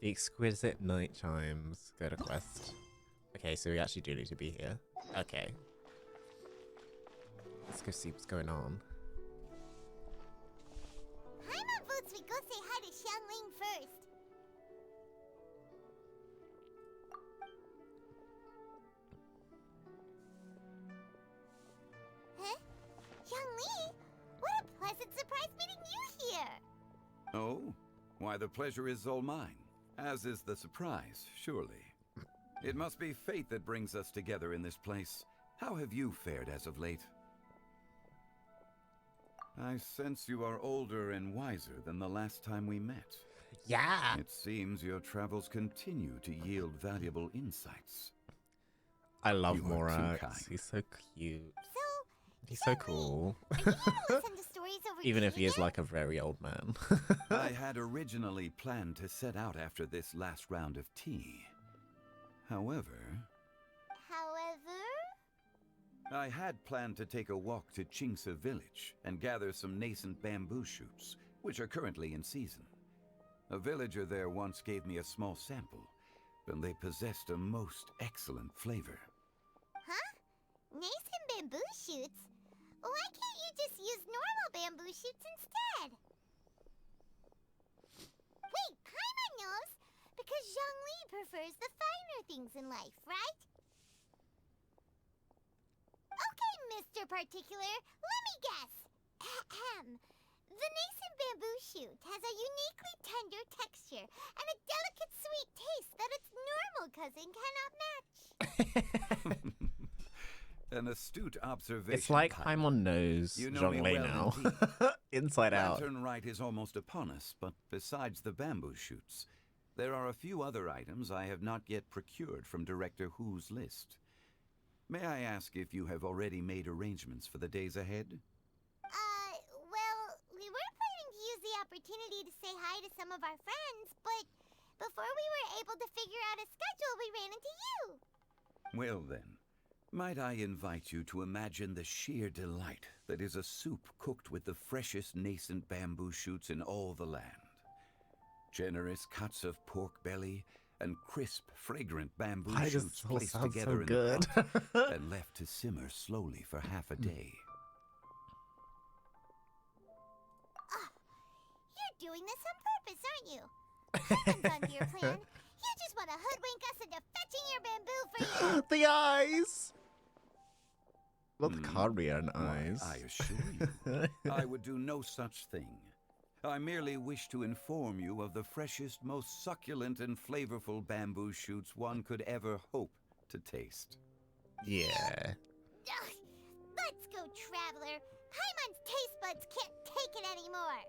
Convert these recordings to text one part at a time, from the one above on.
The exquisite night chimes. Go to quest. Okay, so we actually do need to be here. Okay. Let's go see what's going on. Paimon votes we go say hi to Xiangling first. Huh? Xiangling? What a pleasant surprise meeting you here! Oh? Why, the pleasure is all mine. As is the surprise, surely. It must be fate that brings us together in this place. How have you fared as of late? I sense you are older and wiser than the last time we met. Yeah! It seems your travels continue to yield valuable insights. I love You are too Morax. kind. He's so cute. So, He's so cool. are you here to listen to stories over Even if tea he is again? like a very old man. I had originally planned to set out after this last round of tea. However, I had planned to take a walk to Chingsa village and gather some nascent bamboo shoots, which are currently in season. A villager there once gave me a small sample, and they possessed a most excellent flavor. Huh? Nascent bamboo shoots? Why can't you just use normal bamboo shoots instead? Wait, Paimon knows! Because Zhongli prefers the finer things in life, right? Okay, Mr. Particular, let me guess. Ahem. The nascent bamboo shoot has a uniquely tender texture and a delicate sweet taste that its normal cousin cannot match. An astute observation. It's like Paimon. Paimon knows You know me Zhongli well now. Inside out. Lantern Rite is almost upon us, but besides the bamboo shoots, there are a few other items I have not yet procured from Director Hu's list. May I ask if you have already made arrangements for the days ahead? Well, we were planning to use the opportunity to say hi to some of our friends, but before we were able to figure out a schedule, we ran into you. Well then, might I invite you to imagine the sheer delight that is a soup cooked with the freshest nascent bamboo shoots in all the land. Generous cuts of pork belly and crisp, fragrant bamboo Why does shoots this all placed sound together so in good? the pot and left to simmer slowly for half a day. You're doing this on purpose, aren't you? Nothing's on your plan. You just want to hoodwink us into fetching your bamboo for you. The eyes! Not the Korean Why, eyes. I assure you, I would do no such thing. I merely wish to inform you of the freshest, most succulent and flavorful bamboo shoots one could ever hope to taste. Yeah. Ugh, let's go, Traveler. Paimon's taste buds can't take it anymore.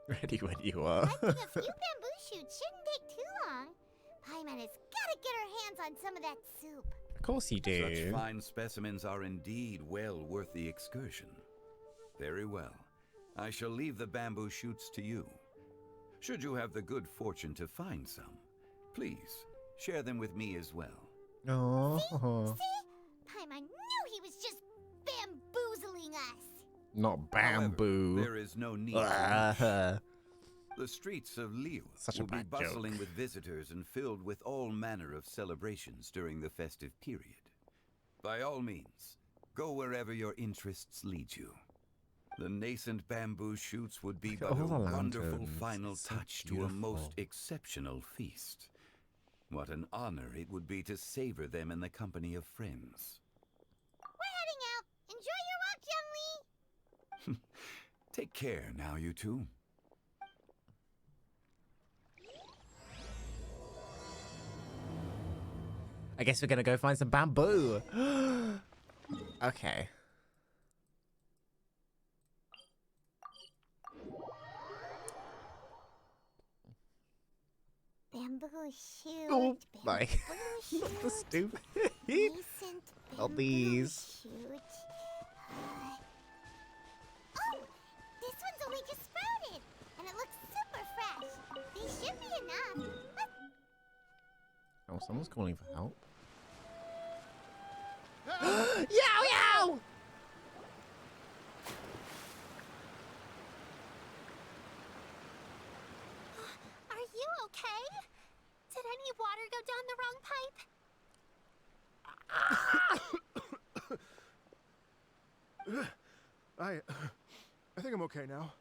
Ready when you are. Collecting a few bamboo shoots shouldn't take too long. Paimon has got to get her hands on some of that soup. Of course you do. Such fine specimens are indeed well worth the excursion. Very well. I shall leave the bamboo shoots to you. Should you have the good fortune to find some, please share them with me as well. Oh. See? Paimon knew he was just bamboozling us. Not bamboo. However, there is no need to Ah. The streets of Liu Such a will be bad bustling joke. with visitors and filled with all manner of celebrations during the festive period. By all means, go wherever your interests lead you. The nascent bamboo shoots would be but All a the wonderful lanterns. final It's so touch to a most beautiful. exceptional feast. What an honor it would be to savor them in the company of friends. We're heading out. Enjoy your walk, young Lee. Take care now, you two. I guess we're gonna go find some bamboo. Okay. Bamboo shoot. Oh bamboo my. shoot. Not the stupid. Nascent Not bamboo these. shoot. Oh, this one's only just sprouted, and it looks super fresh. These should be enough. Oh, someone's calling for help. Yow yow! Are you okay? Did any water go down the wrong pipe? I think I'm okay now.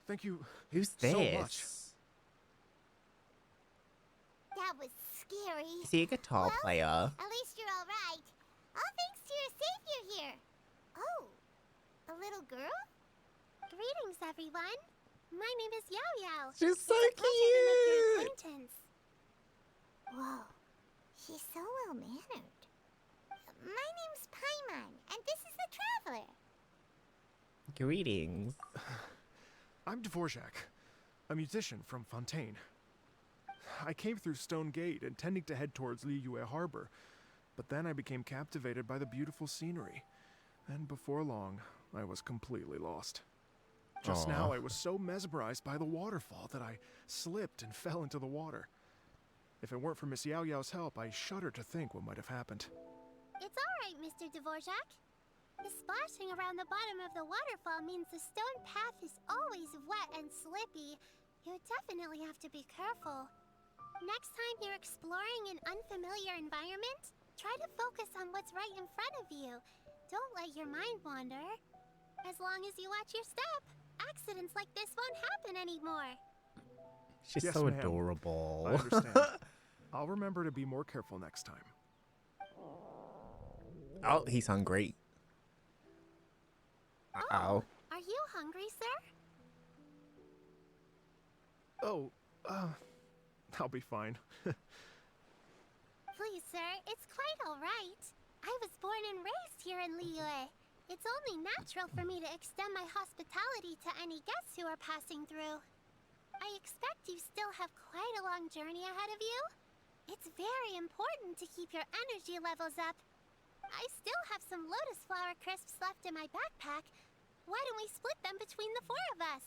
Thank you Who's so this? much. That was scary. Is he a guitar Well, player? At least you're all right. All thanks to your savior here. Oh, a little girl? Greetings, everyone. My name is Yao Yao. She's so It's a pleasure to make your cute. acquaintance. Whoa, she's so well-mannered. My name's Paimon, and this is the Traveler. Greetings. I'm Dvorak, a musician from Fontaine. I came through Stone Gate, intending to head towards Liyue Harbor, but then I became captivated by the beautiful scenery, and before long, I was completely lost. Just now, Aw. I was so mesmerized by the waterfall that I slipped and fell into the water. If it weren't for Miss Yao Yao's help, I shudder to think what might have happened. It's all right, Mr. Dvorak. The splashing around the bottom of the waterfall means the stone path is always wet and slippy. You definitely have to be careful. Next time you're exploring an unfamiliar environment, try to focus on what's right in front of you. Don't let your mind wander. As long as you watch your step, accidents like this won't happen anymore. She's Yes, so ma'am. adorable. I understand. I'll remember to be more careful next time. Oh, he's hungry. Uh-oh. Are you hungry, sir? Oh, I'll be fine. Please, sir, it's quite all right. I was born and raised here in Liyue. It's only natural for me to extend my hospitality to any guests who are passing through. I expect you still have quite a long journey ahead of you. It's very important to keep your energy levels up. I still have some lotus flower crisps left in my backpack. Why don't we split them between the four of us?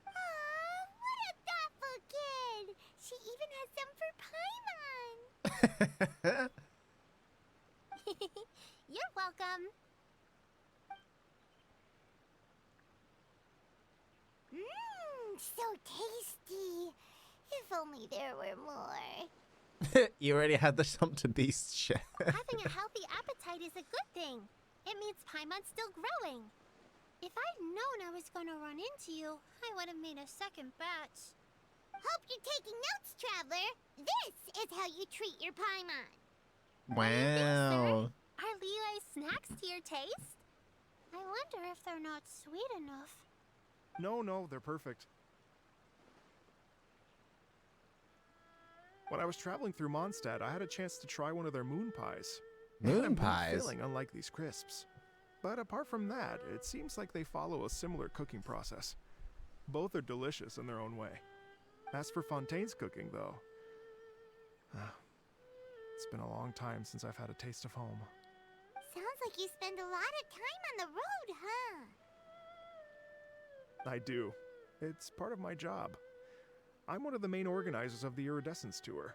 Aw, what a thoughtful kid! She even has some for Paimon! You're welcome. Mmm, so tasty. If only there were more. You already had the Sumpter Beast share. Having a healthy appetite is a good thing. It means Paimon's still growing. If I'd known I was going to run into you, I would have made a second batch. Hope you're taking notes, Traveler. This is how you treat your Paimon. Wow. Are Liyue snacks to your taste? I wonder if they're not sweet enough. No, they're perfect. When I was traveling through Mondstadt, I had a chance to try one of their moon pies. They had a Moon meat pies? filling, unlike these crisps. But apart from that, it seems like they follow a similar cooking process. Both are delicious in their own way. As for Fontaine's cooking, though, it's been a long time since I've had a taste of home. Sounds like you spend a lot of time on the road, huh? I do. It's part of my job. I'm one of the main organizers of the Iridescence Tour.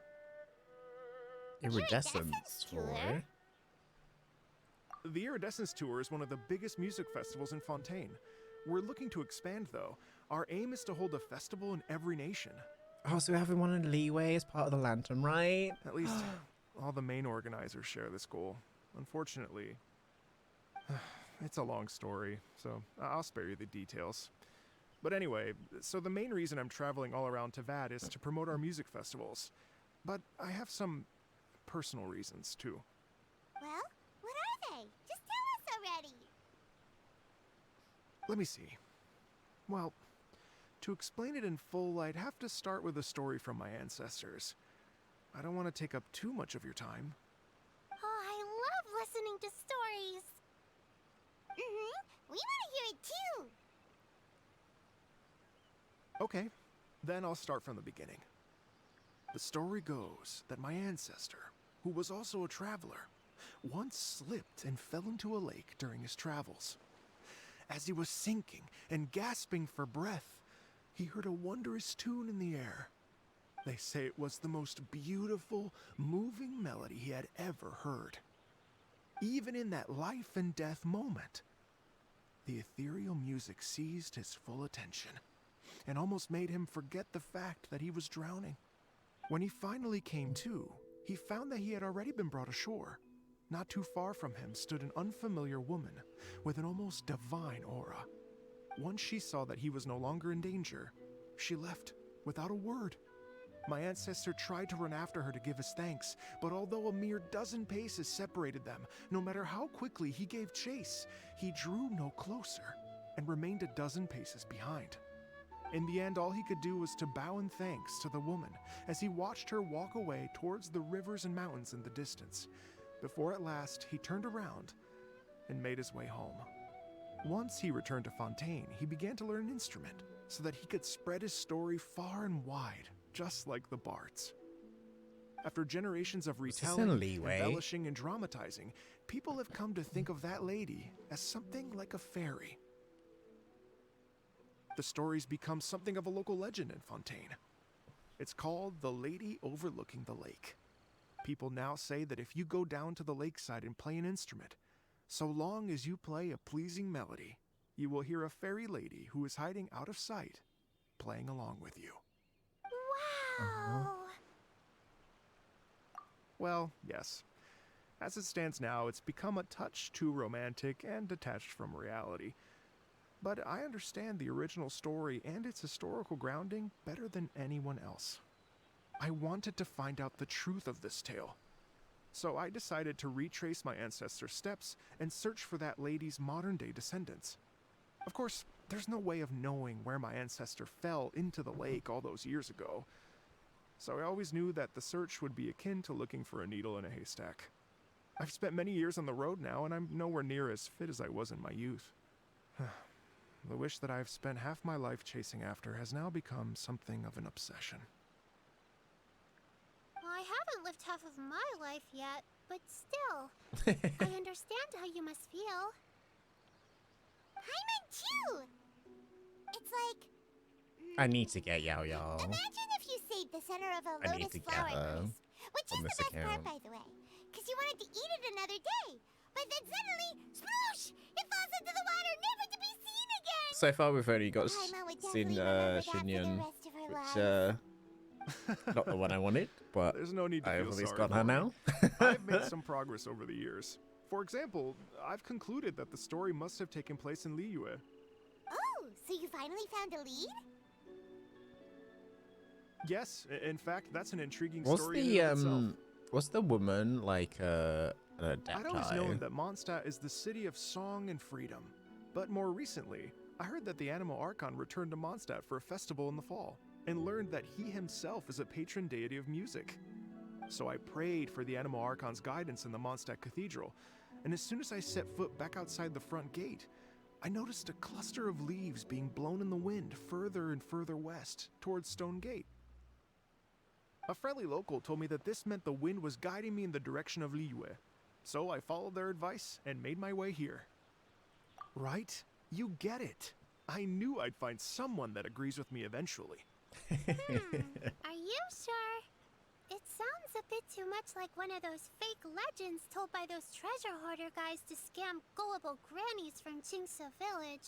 Iridescence tour? tour? The Iridescence Tour is one of the biggest music festivals in Fontaine. We're looking to expand, though. Our aim is to hold a festival in every nation. Oh, so everyone in Leeway is part of the Lantern, right? At least, all the main organizers share this goal. Unfortunately, it's a long story, so I'll spare you the details. But anyway, so the main reason I'm traveling all around Tavad is to promote our music festivals. But I have some personal reasons, too. Well, what are they? Just tell us already. Let me see. Well, to explain it in full, I'd have to start with a story from my ancestors. I don't want to take up too much of your time. Oh, I love listening to stories. We want to hear it too. Okay, then I'll start from the beginning. The story goes that my ancestor, who was also a traveler, once slipped and fell into a lake during his travels. As he was sinking and gasping for breath, he heard a wondrous tune in the air. They say it was the most beautiful, moving melody he had ever heard. Even in that life and death moment, the ethereal music seized his full attention and almost made him forget the fact that he was drowning. When he finally came to, he found that he had already been brought ashore. Not too far from him stood an unfamiliar woman with an almost divine aura. Once she saw that he was no longer in danger, she left without a word. My ancestor tried to run after her to give his thanks, but although a mere dozen paces separated them, no matter how quickly he gave chase, he drew no closer and remained a dozen paces behind. In the end, all he could do was to bow in thanks to the woman as he watched her walk away towards the rivers and mountains in the distance, before at last he turned around and made his way home. Once he returned to Fontaine, he began to learn an instrument so that he could spread his story far and wide, just like the bards. After generations of retelling, embellishing, and dramatizing, people have come to think of that lady as something like a fairy. The story's become something of a local legend in Fontaine. It's called the Lady Overlooking the Lake. People now say that if you go down to the lakeside and play an instrument, so long as you play a pleasing melody, you will hear a fairy lady who is hiding out of sight, playing along with you. Wow! Well, yes. As it stands now, it's become a touch too romantic and detached from reality. But I understand the original story and its historical grounding better than anyone else. I wanted to find out the truth of this tale. So I decided to retrace my ancestors' steps and search for that lady's modern-day descendants. Of course, there's no way of knowing where my ancestor fell into the lake all those years ago. So I always knew that the search would be akin to looking for a needle in a haystack. I've spent many years on the road now, and I'm nowhere near as fit as I was in my youth. The wish that I've spent half my life chasing after has now become something of an obsession. I haven't lived half of my life yet, but still, I understand how you must feel. Paimon too! It's like... I need to get Yao Yao. Imagine if you saved the center of a I need lotus to get flower her crisp, which is on the this best part, account. by the way, because you wanted to eat it another day. But then suddenly, sploosh! It falls into the water, never to be seen again! So far, we've only got Paimon would Xin definitely remember that for the Xinyan, rest of her which life. not the one I wanted, but There's no need to I've feel at least sorry got for her me. now. I've made some progress over the years. For example, I've concluded that the story must have taken place in Liyue. Oh, so you finally found a lead? Yes, in fact, that's an intriguing What's story in the and of itself. what's the woman like an I'd always known adaptive? that Mondstadt is the city of song and freedom. But more recently, I heard that the Animal Archon returned to Mondstadt for a festival in the fall, and learned that he himself is a patron deity of music. So I prayed for the Animal Archon's guidance in the Mondstadt Cathedral, and as soon as I set foot back outside the front gate, I noticed a cluster of leaves being blown in the wind further and further west, towards Stone Gate. A friendly local told me that this meant the wind was guiding me in the direction of Liyue, so I followed their advice and made my way here. Right? You get it. I knew I'd find someone that agrees with me eventually. Are you sure? It sounds a bit too much like one of those fake legends told by those treasure hoarder guys to scam gullible grannies from Chingsa Village.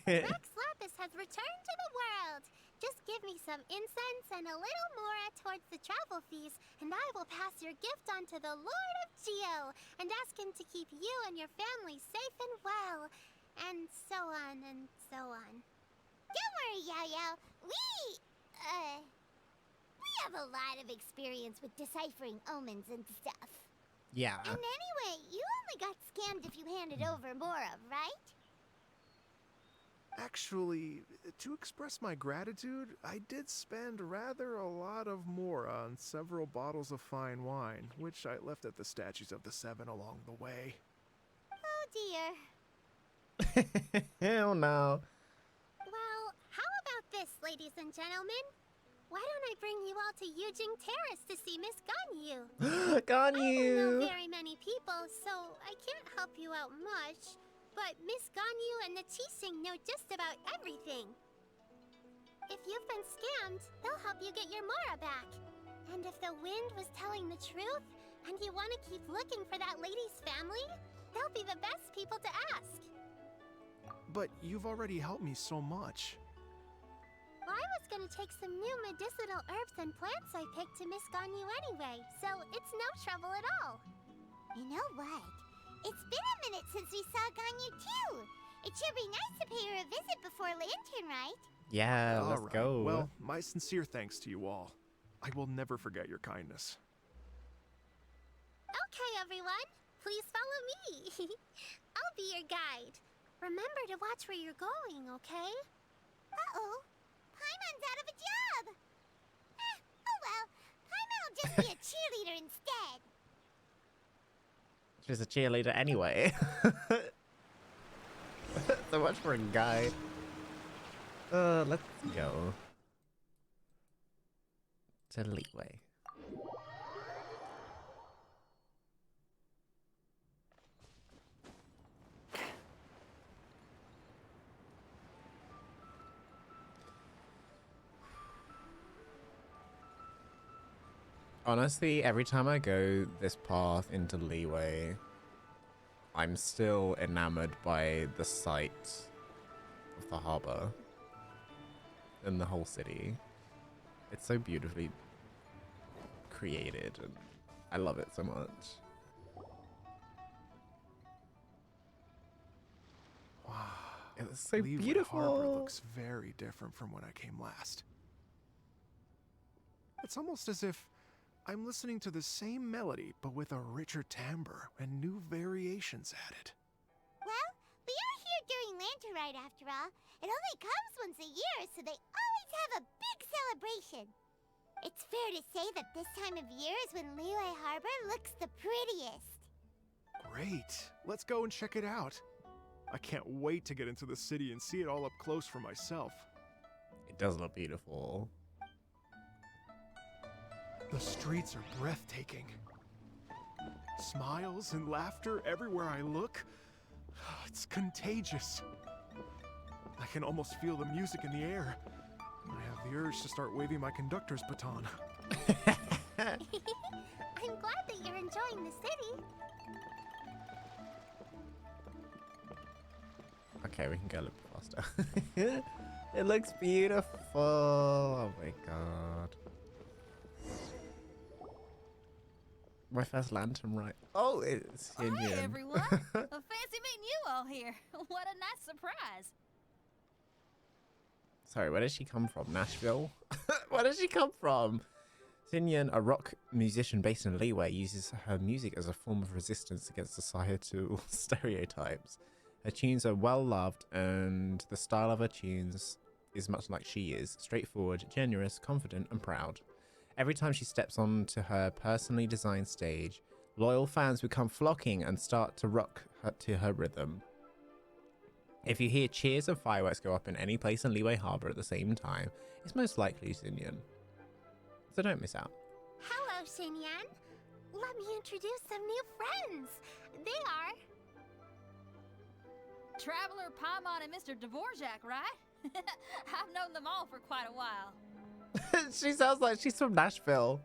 Rex Lapis has returned to the world. Just give me some incense and a little more towards the travel fees, and I will pass your gift on to the Lord of Geo and ask him to keep you and your family safe and well. And so on and so on. Don't worry, Yao Yao. We have a lot of experience with deciphering omens and stuff. Yeah. And anyway, you only got scammed if you handed over Mora, right? Actually, to express my gratitude, I did spend rather a lot of Mora on several bottles of fine wine, which I left at the statues of the Seven along the way. Oh dear. Hell no. Well, how about this, ladies and gentlemen? Why don't I bring you all to Yujing Terrace to see Miss Ganyu? Got I don't know you. very many people, so I can't help you out much. But Miss Ganyu and the Qixing know just about everything. If you've been scammed, they'll help you get your Mora back. And if the wind was telling the truth, and you want to keep looking for that lady's family, they'll be the best people to ask. But you've already helped me so much. I was gonna take some new medicinal herbs and plants I picked to Miss Ganyu anyway, so it's no trouble at all. You know what? It's been a minute since we saw Ganyu too. It should be nice to pay her a visit before Lantern, right? Yeah, let's Alright, go. Well, my sincere thanks to you all. I will never forget your kindness. Okay, everyone. Please follow me. I'll be your guide. Remember to watch where you're going, okay? Uh-oh. Paimon's out of a job. Oh well. Paimon will just be a cheerleader instead. She's a cheerleader anyway. So much for a guy. Let's go to Leeway. Honestly, every time I go this path into Leeway, I'm still enamored by the sight of the harbor and the whole city. It's so beautifully created and I love it so much. Wow. It's so Leeway beautiful. Harbor looks very different from when I came last. It's almost as if I'm listening to the same melody, but with a richer timbre and new variations added. Well, we are here during Lantern Rite after all. It only comes once a year, so they always have a big celebration. It's fair to say that this time of year is when Leeway Harbor looks the prettiest. Great. Let's go and check it out. I can't wait to get into the city and see it all up close for myself. It does look beautiful. The streets are breathtaking. Smiles and laughter everywhere I look. It's contagious. I can almost feel the music in the air. I have the urge to start waving my conductor's baton. I'm glad that you're enjoying the city. Okay, we can go a little bit faster. It looks beautiful. Oh my god. My first lantern, right? Oh, it's Hi, Indian. everyone. Fancy meeting you all here. What a nice surprise. Sorry, where did she come from? Nashville? Where did she come from? Xinyan, a rock musician based in Leeway, uses her music as a form of resistance against societal stereotypes. Her tunes are well loved, and the style of her tunes is much like she is, straightforward, generous, confident, and proud. Every time she steps onto her personally designed stage, loyal fans become flocking and start to rock to her rhythm. If you hear cheers and fireworks go up in any place in Leeway Harbor at the same time, it's most likely Xinyan. So don't miss out. Hello, Xinyan. Let me introduce some new friends. They are... Traveler, Paimon, and Mr. Dvorak, right? I've known them all for quite a while. She sounds like she's from Nashville.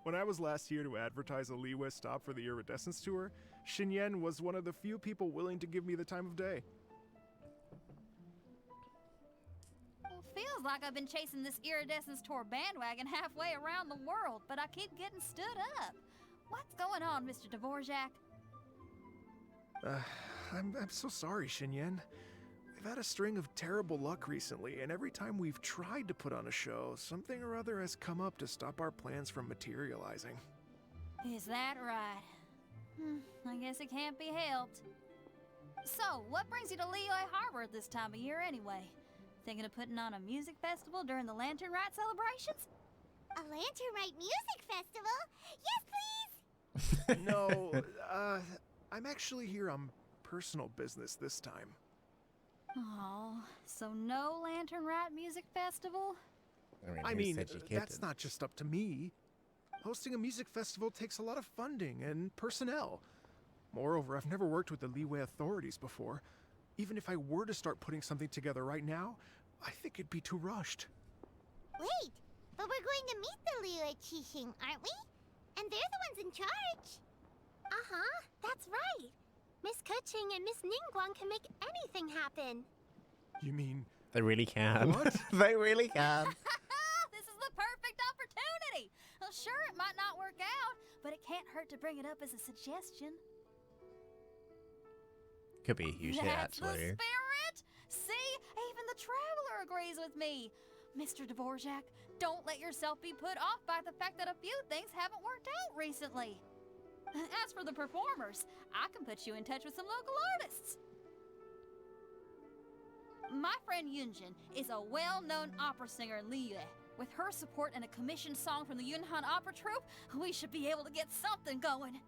When I was last here to advertise a Leeway stop for the Iridescence Tour, Xinyan was one of the few people willing to give me the time of day. Well, feels like I've been chasing this Iridescence Tour bandwagon halfway around the world, but I keep getting stood up. What's going on, Mr. Dvorak? I'm so sorry, Xinyan. We've had a string of terrible luck recently, and every time we've tried to put on a show, something or other has come up to stop our plans from materializing. Is that right? I guess it can't be helped. So, what brings you to Leeway Harbor at this time of year anyway? Thinking of putting on a music festival during the Lantern Rite celebrations? A Lantern Rite music festival? Yes, please! No, I'm actually here on personal business this time. Oh, so no Lantern Rite music festival? I who mean, said she that's couldn't? not just up to me. Hosting a music festival takes a lot of funding and personnel. Moreover, I've never worked with the Leeway authorities before. Even if I were to start putting something together right now, I think it'd be too rushed. Wait, but we're going to meet the Leeway Qixing, aren't we? And they're the ones in charge. Uh-huh, that's right. Miss Keqing and Miss Ningguang can make anything happen. You mean They really can. What? They really can. This is the perfect opportunity. Well, sure, it might not work out, but it can't hurt to bring it up as a suggestion. Could be a huge hit, That's the actually. spirit. See, even the traveler agrees with me. Mr. Dvorak, don't let yourself be put off by the fact that a few things haven't worked out recently. As for the performers, I can put you in touch with some local artists. My friend Yunjin is a well-known opera singer in Liyue. With her support and a commissioned song from the Yunhan Opera Troupe, we should be able to get something going.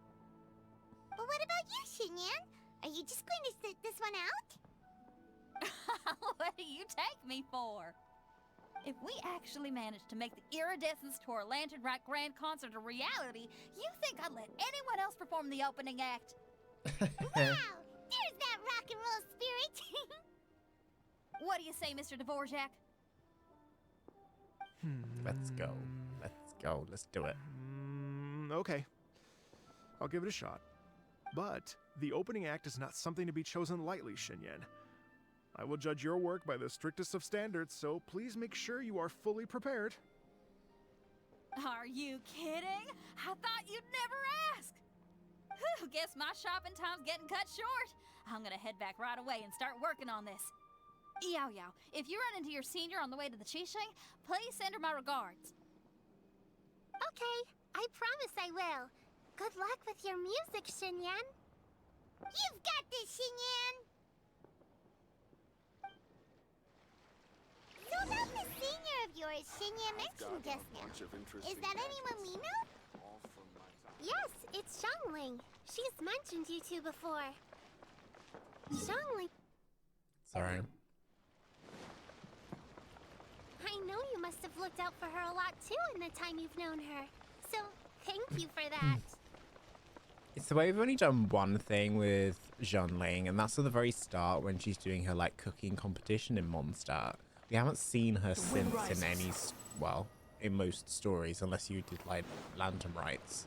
But what about you, Xinyan? Are you just going to sit this one out? What do you take me for? If we actually manage to make the Iridescence Tour Lantern Rock Grand Concert a reality, you think I'd let anyone else perform the opening act? Wow! There's that rock and roll spirit! What do you say, Mr. Dvorak? Let's go. Let's go. Let's do it. Okay. I'll give it a shot. But the opening act is not something to be chosen lightly, Xinyan. I will judge your work by the strictest of standards, so please make sure you are fully prepared. Are you kidding? I thought you'd never ask. Whew, guess my shopping time's getting cut short. I'm gonna head back right away and start working on this. Yao Yao, if you run into your senior on the way to the Qixing, please send her my regards. Okay, I promise I will. Good luck with your music, Xinyan. You've got this, Xinyan! So about the senior of yours Xinyan mentioned just now. Is that anyone we know? Yes, it's Xiangling. She's mentioned you two before. Xiangling, Sorry. I know you must have looked out for her a lot too in the time you've known her. So, thank you for that. So we've only done one thing with Xiangling, and that's at the very start when she's doing her like cooking competition in Mondstadt. We haven't seen her since in any, well, in most stories, unless you did like Lantern Rites.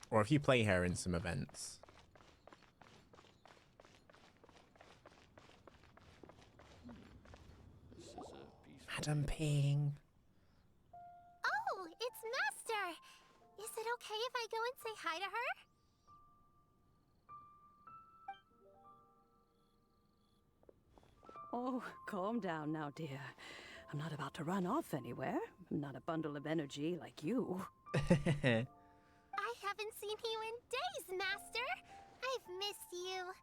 Or if you play her in some events. Madam Ping. Oh, it's Master! Is it okay if I go and say hi to her? Oh, calm down now, dear. I'm not about to run off anywhere. I'm not a bundle of energy like you. I haven't seen you in days, Master! I've missed you.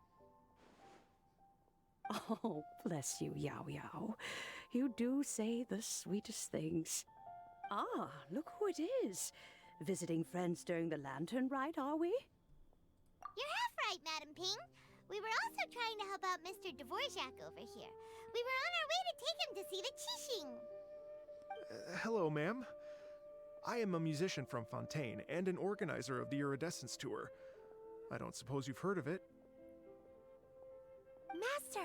Oh, bless you, Yao Yao. You do say the sweetest things. Ah, look who it is. Visiting friends during the Lantern Rite, are we? You're half right, Madam Ping. We were also trying to help out Mr. Dvorak over here. We were on our way to take him to see the Qixing. Hello, ma'am. I am a musician from Fontaine and an organizer of the Iridescence Tour. I don't suppose you've heard of it. Master!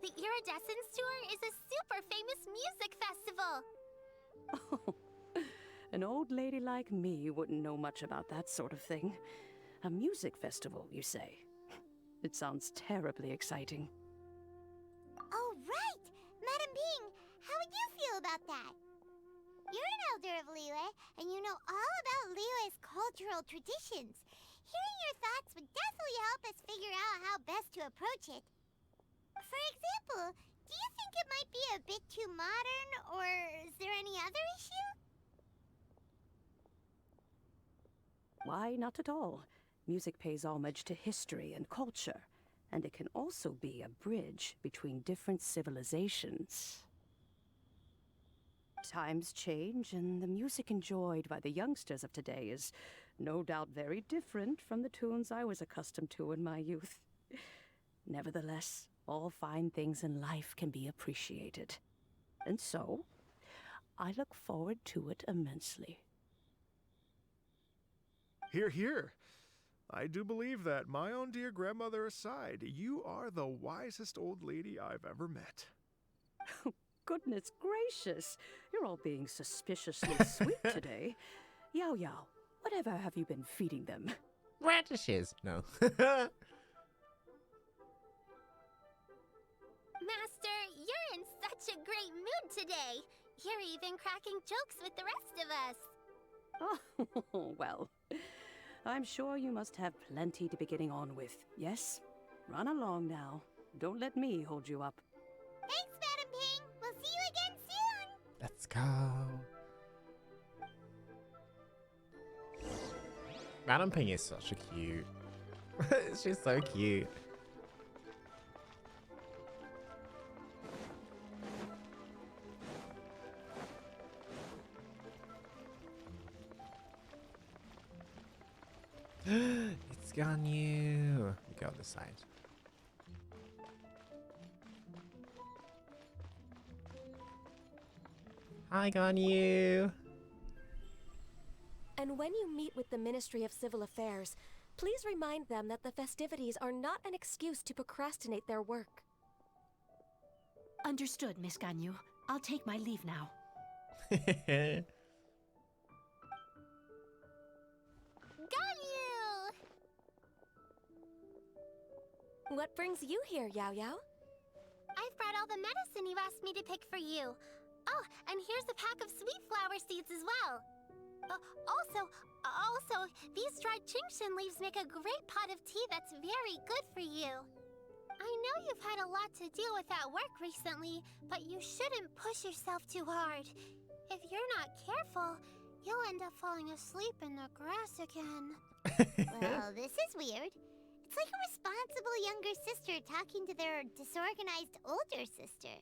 The Iridescence Tour is a super famous music festival! Oh, an old lady like me wouldn't know much about that sort of thing. A music festival, you say? It sounds terribly exciting. Oh, right! Madam Ping, how would you feel about that? You're an elder of Liyue, and you know all about Liyue's cultural traditions. Hearing your thoughts would definitely help us figure out how best to approach it. For example, do you think it might be a bit too modern, or is there any other issue? Why, not at all. Music pays homage to history and culture, and it can also be a bridge between different civilizations. Times change, and the music enjoyed by the youngsters of today is no doubt very different from the tunes I was accustomed to in my youth. Nevertheless, all fine things in life can be appreciated. And so, I look forward to it immensely. Hear, hear. I do believe that, my own dear grandmother aside, you are the wisest old lady I've ever met. Goodness gracious, you're all being suspiciously sweet today. Yao Yao, whatever have you been feeding them? Radishes. No. such a great mood today. You're even cracking jokes with the rest of us. Oh, well, I'm sure you must have plenty to be getting on with. Yes? Run along now. Don't let me hold you up. Thanks, Madam Ping. We'll see you again soon. Let's go. Madam Ping is such a cute. She's so cute. It's Ganyu. We go on this side. Hi, Ganyu. And when you meet with the Ministry of Civil Affairs, please remind them that the festivities are not an excuse to procrastinate their work. Understood, Miss Ganyu. I'll take my leave now. Ganyu! What brings you here, Yao Yao? I've brought all the medicine you asked me to pick for you. Oh, and here's a pack of sweet flower seeds as well. Also, these dried Genshin leaves make a great pot of tea that's very good for you. I know you've had a lot to deal with at work recently, but you shouldn't push yourself too hard. If you're not careful, you'll end up falling asleep in the grass again. Well, this is weird. It's like a responsible younger sister talking to their disorganized older sister.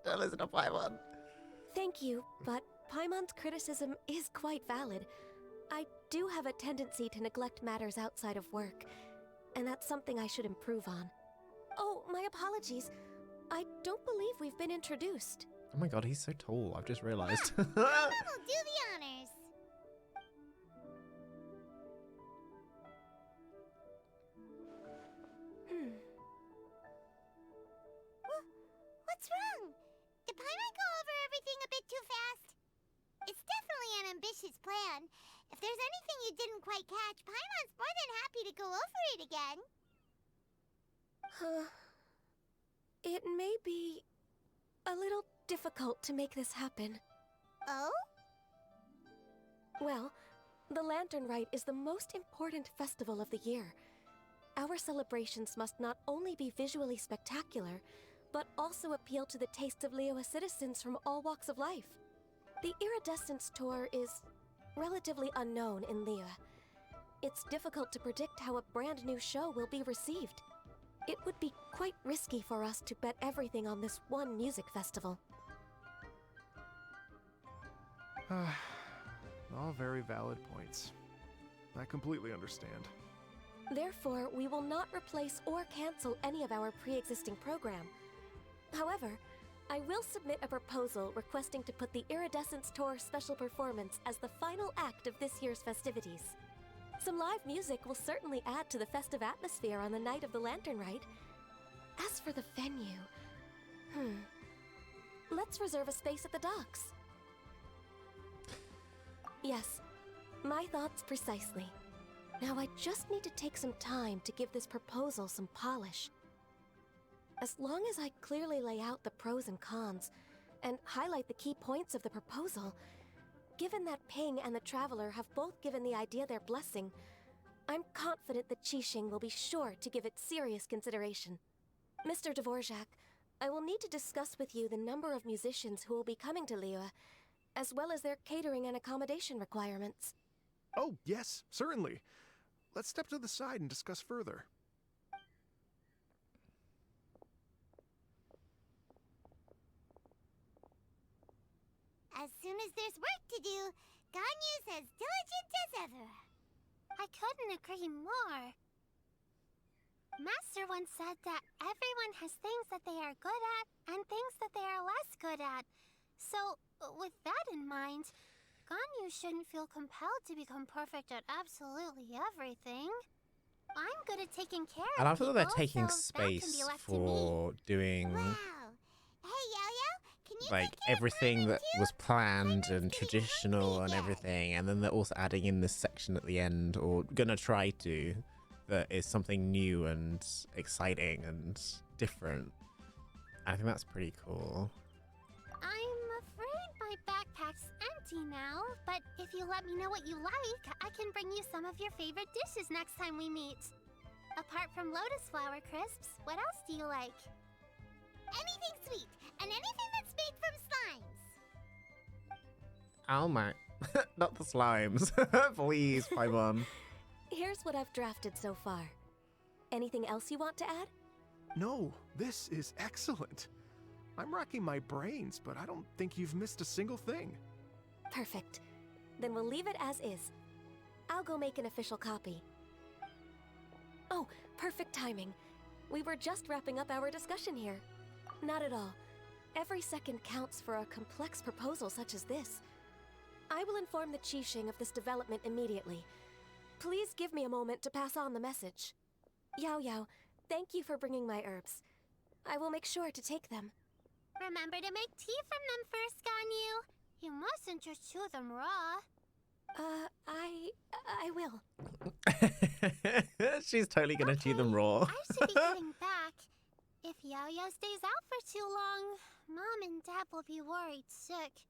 Don't listen to Paimon. Thank you, but Paimon's criticism is quite valid. I do have a tendency to neglect matters outside of work, and that's something I should improve on. Oh, my apologies. I don't believe we've been introduced. Oh my god, he's so tall. I've just realized. Mama will do the honors. What's wrong? Did Paimon go over everything a bit too fast? It's definitely an ambitious plan. If there's anything you didn't quite catch, Paimon's more than happy to go over it again. It may be a little difficult to make this happen. Oh? Well, the Lantern Rite is the most important festival of the year. Our celebrations must not only be visually spectacular, but also appeal to the tastes of Liyue citizens from all walks of life. The Iridescence Tour is relatively unknown in Liyue. It's difficult to predict how a brand new show will be received. It would be quite risky for us to bet everything on this one music festival. All very valid points. I completely understand. Therefore, we will not replace or cancel any of our pre-existing program. However, I will submit a proposal requesting to put the Iridescence Tour special performance as the final act of this year's festivities. Some live music will certainly add to the festive atmosphere on the night of the Lantern Rite. As for the venue, let's reserve a space at the docks. Yes, my thoughts precisely. Now I just need to take some time to give this proposal some polish. As long as I clearly lay out the pros and cons, and highlight the key points of the proposal, given that Ping and the Traveler have both given the idea their blessing, I'm confident that Qixing will be sure to give it serious consideration. Mr. Dvorak, I will need to discuss with you the number of musicians who will be coming to Liyue, as well as their catering and accommodation requirements. Oh, yes, certainly. Let's step to the side and discuss further. As soon as there's work to do, Ganyu's as diligent as ever. I couldn't agree more. Master once said that everyone has things that they are good at and things that they are less good at. So, with that in mind, Ganyu shouldn't feel compelled to become perfect at absolutely everything. I'm good at taking care And I of feel people, they're taking so that can be space left to me. for doing Wow. Hey, Yo-Yo, can you like take care of everything Paimon that too? was planned Paimon's and getting traditional hungry and again. everything, and then they're also adding in this section at the end, or gonna try to, that is something new and exciting and different. I think that's pretty cool. I'm afraid my backpack's empty now, but if you let me know what you like, I can bring you some of your favorite dishes next time we meet. Apart from lotus flower crisps, what else do you like? Anything sweet, and anything that's made from slimes. Oh my, not the slimes. Please, Paimon. Here's what I've drafted so far. Anything else you want to add? No, this is excellent. I'm racking my brains, but I don't think you've missed a single thing. Perfect. Then we'll leave it as is. I'll go make an official copy. Oh, perfect timing. We were just wrapping up our discussion here. Not at all. Every second counts for a complex proposal such as this. I will inform the Qixing of this development immediately. Please give me a moment to pass on the message. Yao Yao, thank you for bringing my herbs. I will make sure to take them. Remember to make tea from them first, Ganyu. You mustn't just chew them raw. I will. She's totally gonna chew them raw. I should be getting back. If Yao Yao stays out for too long, Mom and Dad will be worried sick.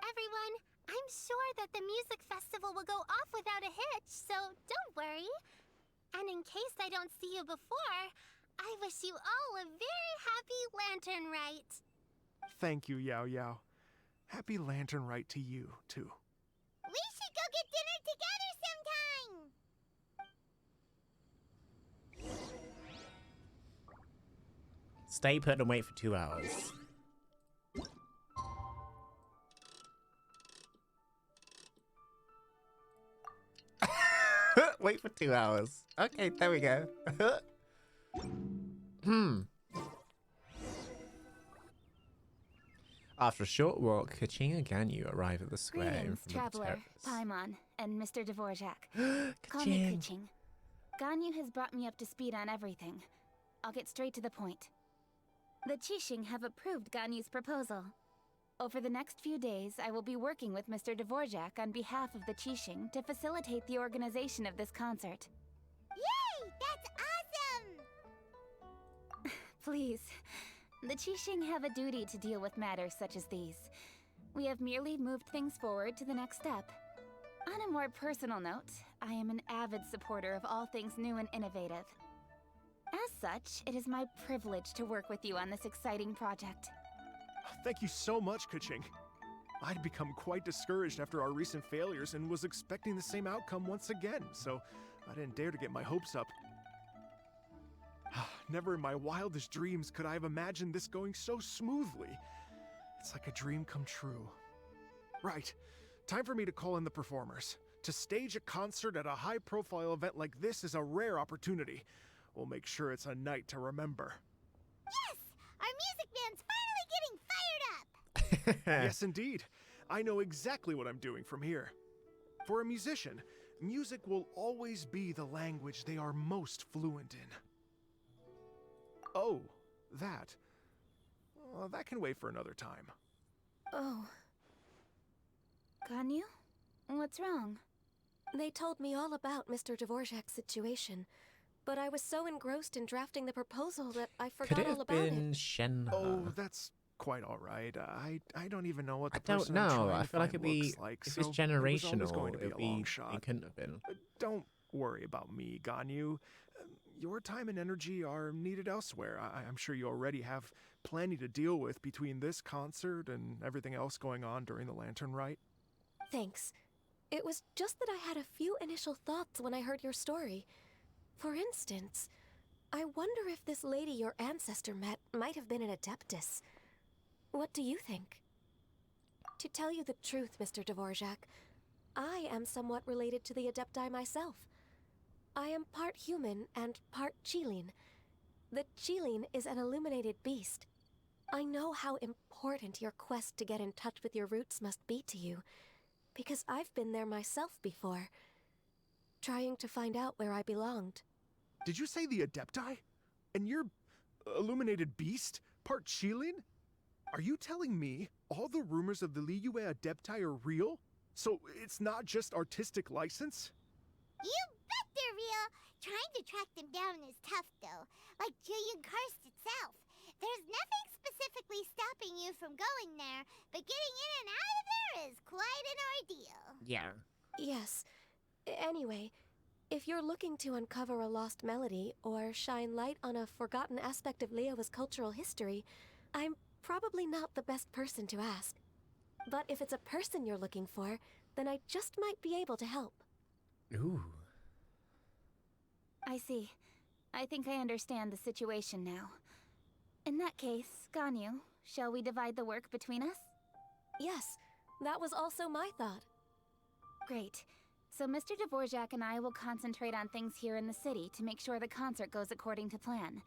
Everyone, I'm sure that the music festival will go off without a hitch, so don't worry. And in case I don't see you before, I wish you all a very happy Lantern Rite. Thank you, Yao Yao. Happy Lantern Rite to you, too. We should go get dinner together sometime! Stay put and wait for 2 hours. Wait for 2 hours. Okay, there we go. After a short walk, Kaching and Ganyu arrive at the square in Greetings, front of the traveler, terrace. Paimon, and Mr. Dvorak. Call me Kaching. Kuching. Ganyu has brought me up to speed on everything. I'll get straight to the point. The Qixing have approved Ganyu's proposal. Over the next few days, I will be working with Mr. Dvorak on behalf of the Qixing to facilitate the organization of this concert. Yay! That's awesome! Please. The Qixing have a duty to deal with matters such as these. We have merely moved things forward to the next step. On a more personal note, I am an avid supporter of all things new and innovative. As such, it is my privilege to work with you on this exciting project. Thank you so much, Kaching. I'd become quite discouraged after our recent failures and was expecting the same outcome once again, so I didn't dare to get my hopes up. Never in my wildest dreams could I have imagined this going so smoothly. It's like a dream come true. Right, time for me to call in the performers. To stage a concert at a high-profile event like this is a rare opportunity. We'll make sure it's a night to remember. Yes! Our music band's finally getting fired up! Yes, indeed. I know exactly what I'm doing from here. For a musician, music will always be the language they are most fluent in. Oh, that. Well, that can wait for another time. Oh. Ganyu? What's wrong? They told me all about Mr. Dvorak's situation, but I was so engrossed in drafting the proposal that I Could forgot it all have about been it. Shenhe? Oh, that's quite all right. I don't even know what the I don't person I'm know. trying I to feel like find it'd be looks like, if so it's it was always generational. going to be It'd a long be shot. it couldn't have been. Don't worry about me, Ganyu. Your time and energy are needed elsewhere. I'm sure you already have plenty to deal with between this concert and everything else going on during the Lantern Rite. Thanks. It was just that I had a few initial thoughts when I heard your story. For instance, I wonder if this lady your ancestor met might have been an Adeptus. What do you think? To tell you the truth, Mr. Dvorak, I am somewhat related to the Adepti myself. I am part human and part Qilin. The Qilin is an illuminated beast. I know how important your quest to get in touch with your roots must be to you, because I've been there myself before, trying to find out where I belonged. Did you say the Adepti? And you're illuminated beast? Part Qilin? Are you telling me all the rumors of the Liyue Adepti are real? So it's not just artistic license? You bet they're real! Trying to track them down is tough, though. Like Julian Karst itself. There's nothing specifically stopping you from going there, but getting in and out of there is quite an ordeal. Yeah. Yes. Anyway, if you're looking to uncover a lost melody or shine light on a forgotten aspect of Liyue's cultural history, I'm probably not the best person to ask. But if it's a person you're looking for, then I just might be able to help. Ooh. I see. I think I understand the situation now. In that case, Ganyu, shall we divide the work between us? Yes, that was also my thought. Great. So Mr. Dvorak and I will concentrate on things here in the city to make sure the concert goes according to plan.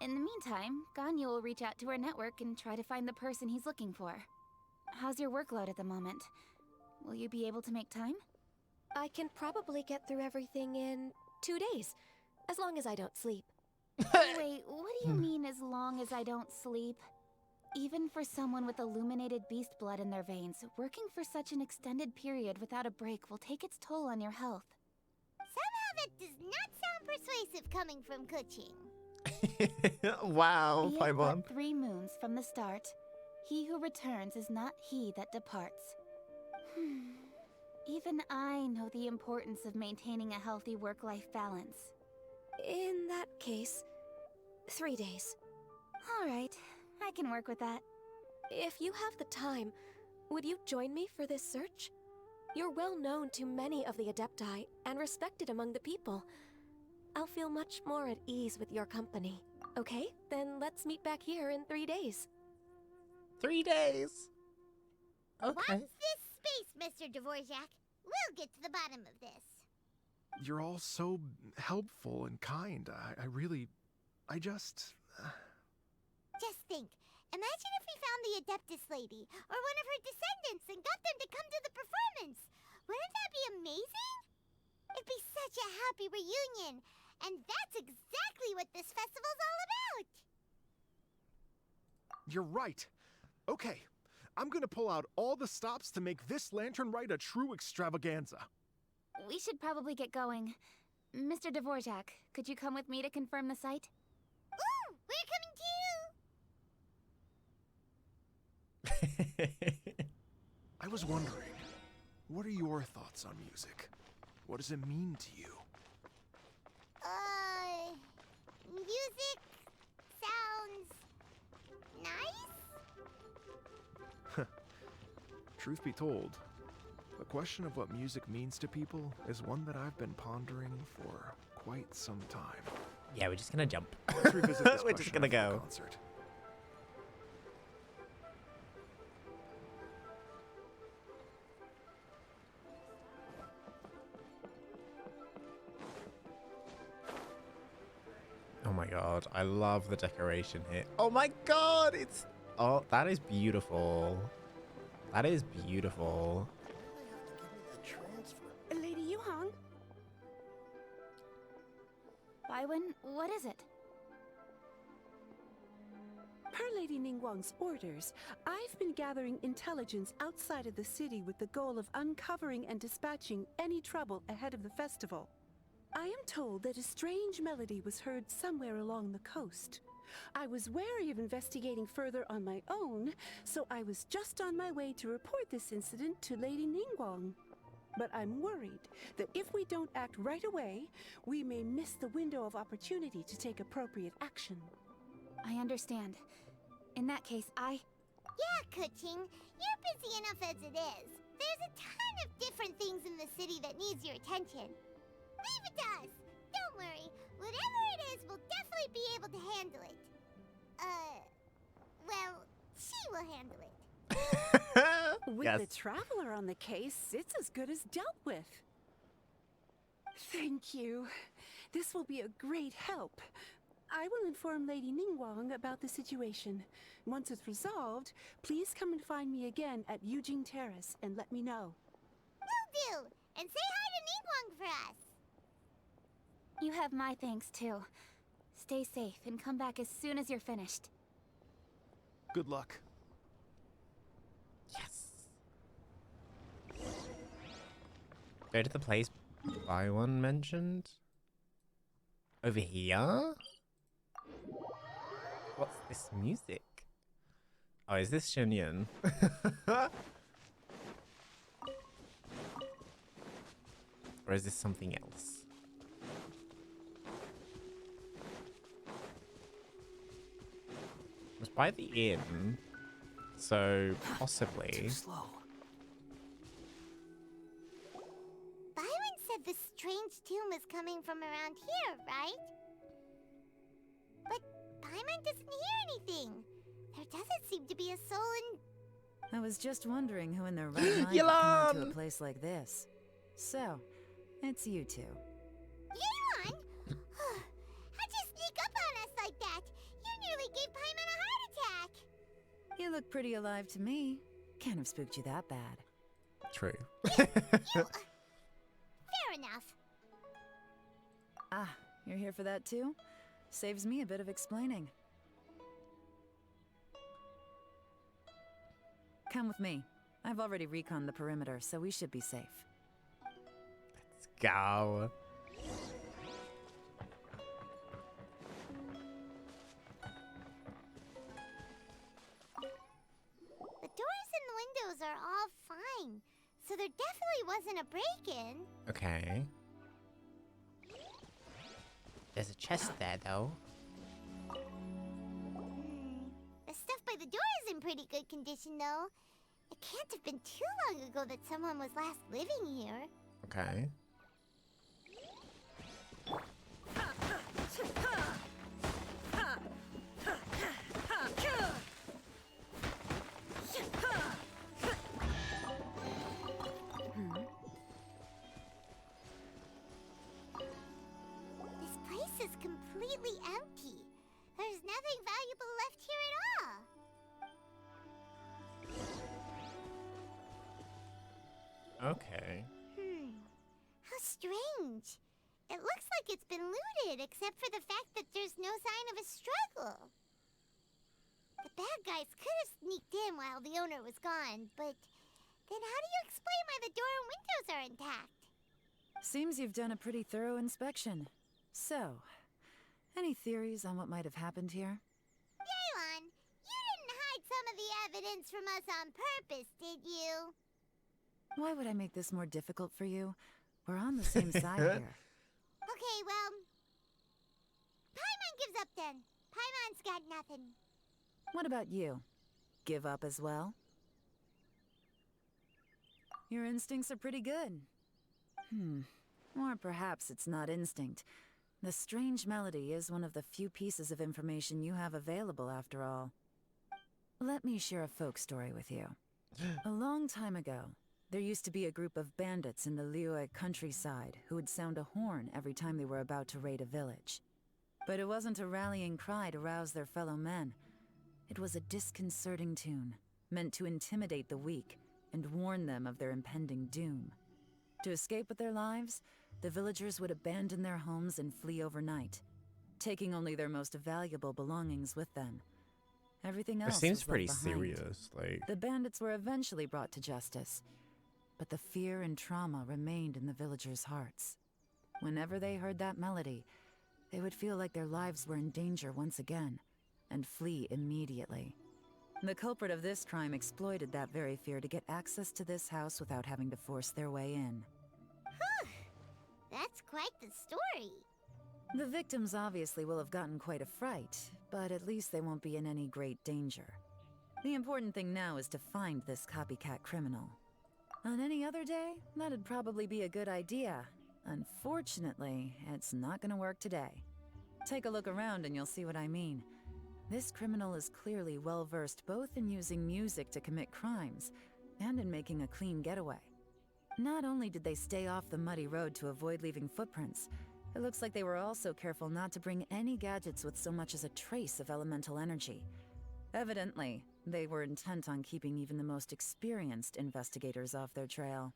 In the meantime, Ganyu will reach out to our network and try to find the person he's looking for. How's your workload at the moment? Will you be able to make time? I can probably get through everything in 2 days, as long as I don't sleep. Wait, what do you mean as long as I don't sleep? Even for someone with illuminated beast blood in their veins, working for such an extended period without a break will take its toll on your health. Somehow that does not sound persuasive coming from Kuching. Wow, Be it Paimon. but 3 moons from the start, he who returns is not he that departs. Even I know the importance of maintaining a healthy work-life balance. In that case, 3 days. All right, I can work with that. If you have the time, would you join me for this search? You're well known to many of the Adepti and respected among the people. I'll feel much more at ease with your company. Okay, then let's meet back here in 3 days. 3 days. Okay. Watch this space, Mr. Dvorak. We'll get to the bottom of this. You're all so helpful and kind. I just... Just think. Imagine if we found the Adeptus lady, or one of her descendants, and got them to come to the performance. Wouldn't that be amazing? It'd be such a happy reunion. And that's exactly what this festival's all about. You're right. Okay, I'm gonna pull out all the stops to make this lantern rite a true extravaganza. We should probably get going. Mr. Dvorak, could you come with me to confirm the site? Ooh, we're coming too! I was wondering, what are your thoughts on music? What does it mean to you? Music sounds nice? Truth be told, the question of what music means to people is one that I've been pondering for quite some time. Yeah, we're just gonna jump. Let's revisit this We're just question gonna after the go. concert. Oh my god, I love the decoration here. Oh my god, it's... Oh, that is beautiful. That is beautiful. Lady Yuhang? Baiwen, what is it? Per Lady Ningguang's orders, I've been gathering intelligence outside of the city with the goal of uncovering and dispatching any trouble ahead of the festival. I am told that a strange melody was heard somewhere along the coast. I was wary of investigating further on my own, so I was just on my way to report this incident to Lady Ningguang. But I'm worried that if we don't act right away, we may miss the window of opportunity to take appropriate action. I understand. In that case, Yeah, Kuching, you're busy enough as it is. There's a ton of different things in the city that needs your attention. Leave it to us. Don't worry. Whatever it is, we'll definitely be able to handle it. Well, she will handle it. With Yes. the Traveler on the case, it's as good as dealt with. Thank you. This will be a great help. I will inform Lady Ningguang about the situation. Once it's resolved, please come and find me again at Yujing Terrace and let me know. Will do. And say hi to Ningguang for us. you have my thanks too. Stay safe and come back as soon as you're finished. Good luck. Yes. Go to the place Baiwen mentioned. Over here? What's this music? Oh, is this Shinyan? Or is this something else? It was by the inn, so possibly. Too slow. Byron said the strange tune was coming from around here, right? But Paimon doesn't hear anything. There doesn't seem to be a soul in... I was just wondering who in their right mind would come out to a place like this. So, it's you two. Yelan! How'd you sneak up on us like that? You nearly gave Paimon a heart attack! You look pretty alive to me. Can't have spooked you that bad. True. Fair enough. Ah, you're here for that too? Saves me a bit of explaining. Come with me. I've already reconned the perimeter, so we should be safe. Let's go. The doors and the windows are all fine, so there definitely wasn't a break-in. Okay. There's a chest there, though. The stuff by the door is in pretty good condition, though. It can't have been too long ago that someone was last living here. Okay. This place is completely empty. There's nothing valuable left here at all. Okay. How strange. It looks like it's been looted, except for the fact that there's no sign of a struggle. The bad guys could have sneaked in while the owner was gone, but then how do you explain why the door and windows are intact? Seems you've done a pretty thorough inspection. So, any theories on what might have happened here? Yelan, you didn't hide some of the evidence from us on purpose, did you? Why would I make this more difficult for you? We're on the same side here. Okay, well... Paimon gives up then. Paimon's got nothing. What about you? Give up as well? Your instincts are pretty good. Or perhaps it's not instinct. The strange melody is one of the few pieces of information you have available, after all. Let me share a folk story with you. A long time ago, there used to be a group of bandits in the Liyue countryside who would sound a horn every time they were about to raid a village. But it wasn't a rallying cry to rouse their fellow men. It was a disconcerting tune, meant to intimidate the weak and warn them of their impending doom. To escape with their lives, the villagers would abandon their homes and flee overnight, taking only their most valuable belongings with them. Everything else It seems was pretty left behind. serious. Like, The bandits were eventually brought to justice, but the fear and trauma remained in the villagers' hearts. Whenever they heard that melody, they would feel like their lives were in danger once again, and flee immediately. The culprit of this crime exploited that very fear to get access to this house without having to force their way in. That's quite the story. The victims obviously will have gotten quite a fright, but at least they won't be in any great danger. The important thing now is to find this copycat criminal. On any other day, that'd probably be a good idea. Unfortunately, it's not gonna work today. Take a look around and you'll see what I mean. This criminal is clearly well-versed both in using music to commit crimes and in making a clean getaway. Not only did they stay off the muddy road to avoid leaving footprints, it looks like they were also careful not to bring any gadgets with so much as a trace of elemental energy. Evidently, they were intent on keeping even the most experienced investigators off their trail.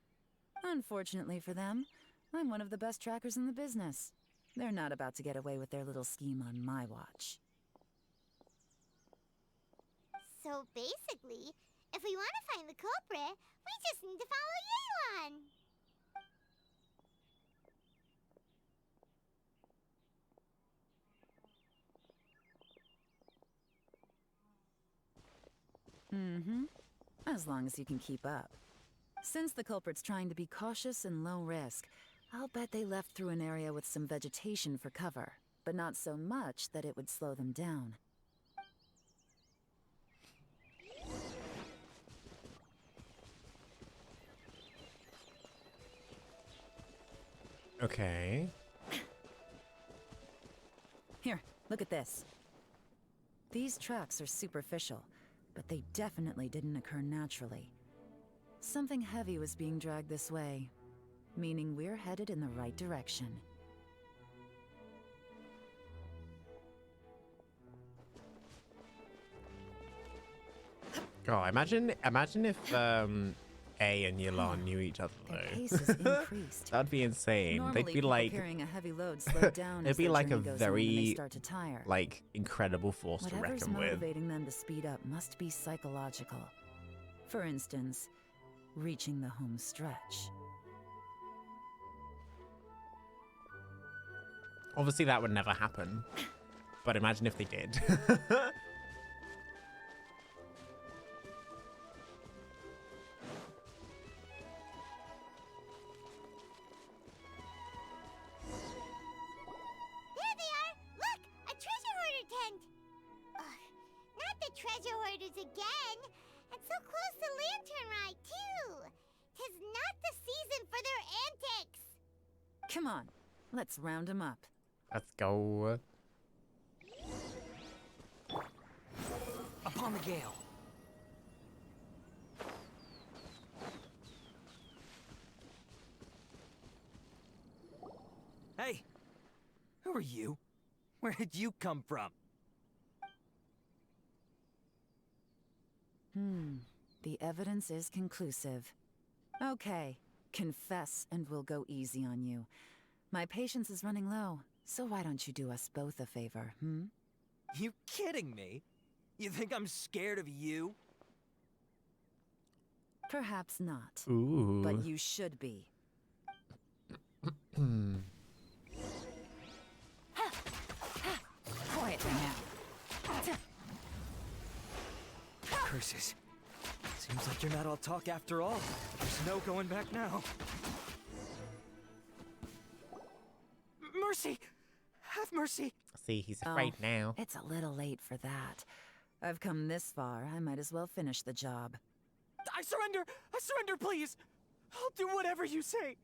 Unfortunately for them, I'm one of the best trackers in the business. They're not about to get away with their little scheme on my watch. So basically, if we want to find the culprit, we just need to follow Yelan. Mm-hmm. As long as you can keep up. Since the culprit's trying to be cautious and low risk, I'll bet they left through an area with some vegetation for cover, but not so much that it would slow them down. Okay. Here, look at this. These tracks are superficial, but they definitely didn't occur naturally. Something heavy was being dragged this way, meaning we're headed in the right direction. God, imagine if A and Yelan knew each other Their though. pace has increased. That'd be insane. Normally, They'd be people like, carrying a heavy load slow down it'd as be their like a journey goes on when they very start to tire. like incredible force to Whatever's reckon with. motivating them to speed up must be psychological. For instance, reaching the home stretch. Obviously, that would never happen. But imagine if they did. There they are! Look! A treasure hoarder tent! Ugh, not the treasure hoarders again! And so close to Lantern Ride, too! 'Tis not the season for their antics! Come on, let's round them up. Let's go. Upon the gale. Hey, who are you? Where did you come from? The evidence is conclusive. Okay, confess and we'll go easy on you. My patience is running low, so why don't you do us both a favor, You kidding me? You think I'm scared of you? Perhaps not. Ooh. But you should be. Quietly now. Curses. Seems like you're not all talk after all. There's no going back now. Mercy! Have mercy! See, he's afraid now. It's a little late for that. I've come this far, I might as well finish the job. I surrender! I surrender, please! I'll do whatever you say.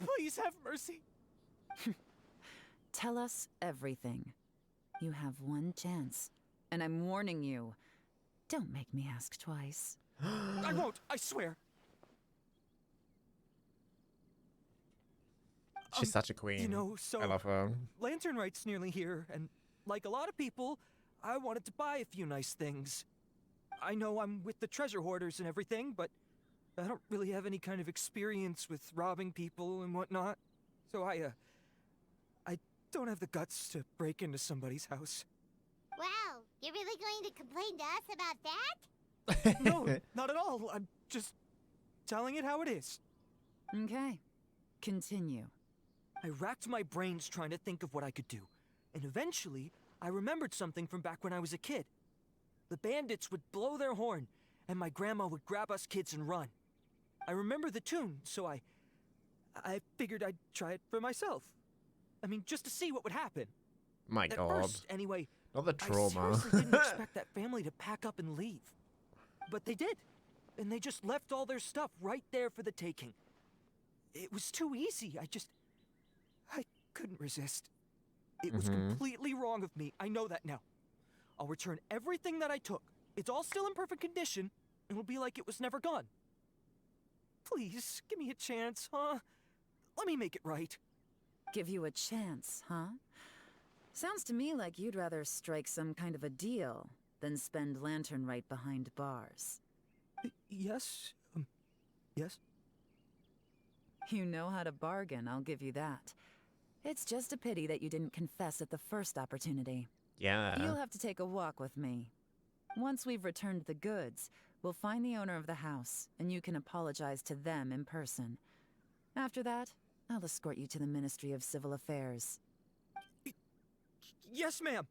Please have mercy. Tell us everything. You have one chance, and I'm warning you. Don't make me ask twice. I won't, I swear. She's such a queen. You know, so I love her. Lantern Rite's nearly here, and like a lot of people, I wanted to buy a few nice things. I know I'm with the treasure hoarders and everything, but I don't really have any kind of experience with robbing people and whatnot. So I don't have the guts to break into somebody's house. Wow, you're really going to complain to us about that? No, not at all. I'm just telling it how it is. Okay, continue. I racked my brains trying to think of what I could do, and eventually, I remembered something from back when I was a kid. The bandits would blow their horn, and my grandma would grab us kids and run. I remember the tune, so I figured I'd try it for myself. I mean, just to see what would happen. My At God. first, anyway, Not the I trauma. seriously didn't expect that family to pack up and leave. But they did, and they just left all their stuff right there for the taking. It was too easy. I couldn't resist. It was completely wrong of me. I know that now. I'll return everything that I took. It's all still in perfect condition, and it'll be like it was never gone. Please, give me a chance, huh? Let me make it right. Give you a chance, huh? Sounds to me like you'd rather strike some kind of a deal than spend Lantern Rite behind bars. Yes? Yes? You know how to bargain, I'll give you that. It's just a pity that you didn't confess at the first opportunity. Yeah. You'll have to take a walk with me. Once we've returned the goods, we'll find the owner of the house, and you can apologize to them in person. After that, I'll escort you to the Ministry of Civil Affairs. Yes, ma'am.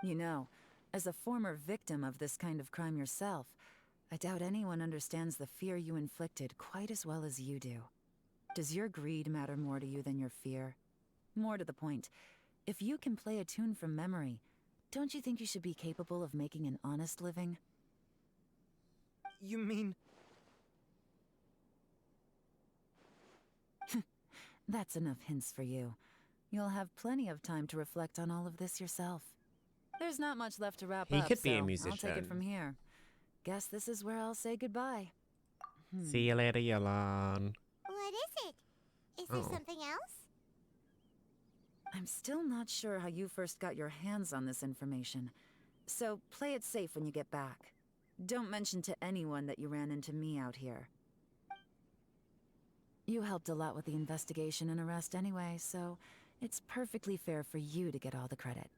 You know, as a former victim of this kind of crime yourself, I doubt anyone understands the fear you inflicted quite as well as you do. Does your greed matter more to you than your fear? More to the point, if you can play a tune from memory, don't you think you should be capable of making an honest living? You mean... That's enough hints for you. You'll have plenty of time to reflect on all of this yourself. There's not much left to wrap He up, could be a so musician. I'll take it from here. Guess this is where I'll say goodbye. See you later, Yolan. What is it? Is there something else? I'm still not sure how you first got your hands on this information, so play it safe when you get back. Don't mention to anyone that you ran into me out here. You helped a lot with the investigation and arrest anyway, so it's perfectly fair for you to get all the credit.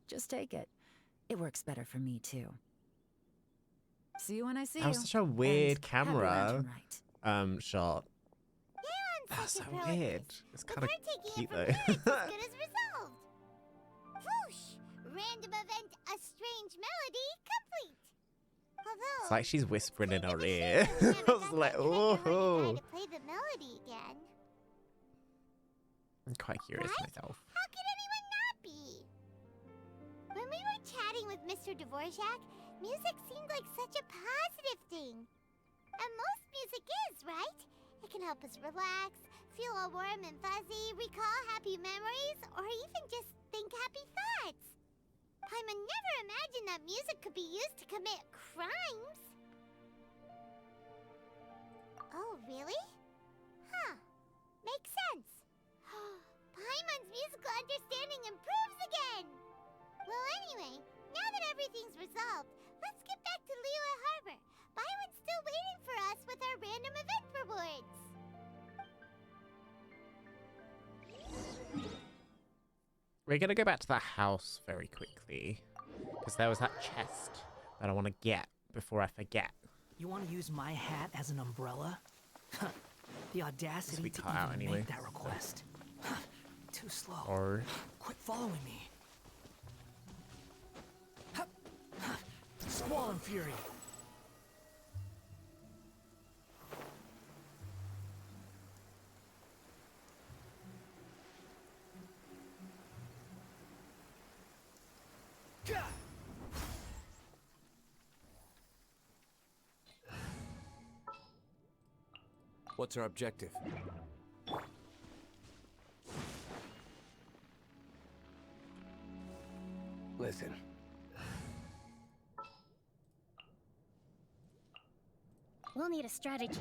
Just take it. It works better for me, too. See you when I see you. That was such a weird And have your camera lantern right. shot. That's so weird. It's kind of cute though. As good as resolved. Whoosh! Random event, a strange melody, complete. Although, It's like she's whispering in her ear. I was like, oh. to play the melody again. I'm quite curious Right? myself. How could anyone not be? When we were chatting with Mr. Dvorak, music seemed like such a positive thing. And most music is, right? It can help us relax, feel all warm and fuzzy, recall happy memories, or even just think happy thoughts. Paimon never imagined that music could be used to commit crimes. Oh, really? Huh. Makes sense. Paimon's musical understanding improves again! Well, anyway, now that everything's resolved, let's get back to Liyue Harbor. Byron's still waiting for us with our random event rewards. We're gonna go back to the house very quickly, because there was that chest that I want to get before I forget. You want to use my hat as an umbrella? The audacity to cut out even anyway. make that request. Too slow. Or Quit following me. Squall and fury. What's our objective? Listen. We'll need a strategy.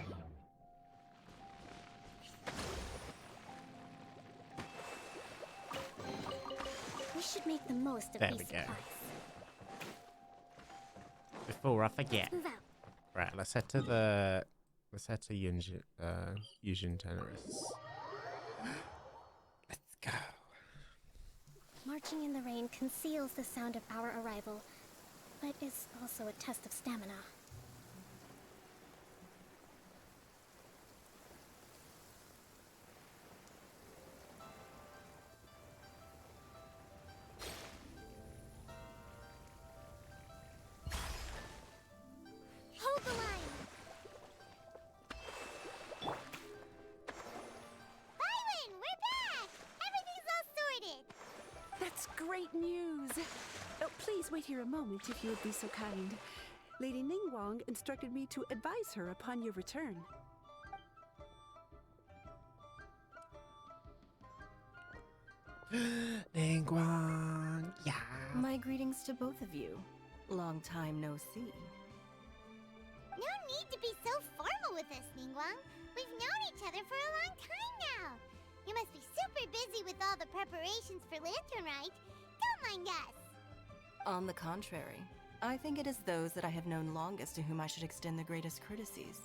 We should make the most of There these we go. supplies. before I forget. Move out. Right, let's head to the Yujin Terrace. Let's go. Marching in the rain conceals the sound of our arrival, but is also a test of stamina. Hold the line! Byron, we're back! Everything's all sorted! That's great news! Oh, please wait here a moment if you would be so kind. Lady Ningguang instructed me to advise her upon your return. Ningguang, yeah. My greetings to both of you. Long time no see. No need to be so formal with us, Ningguang. We've known each other for a long time now. You must be super busy with all the preparations for Lantern Rite. Don't mind us. On the contrary, I think it is those that I have known longest to whom I should extend the greatest courtesies.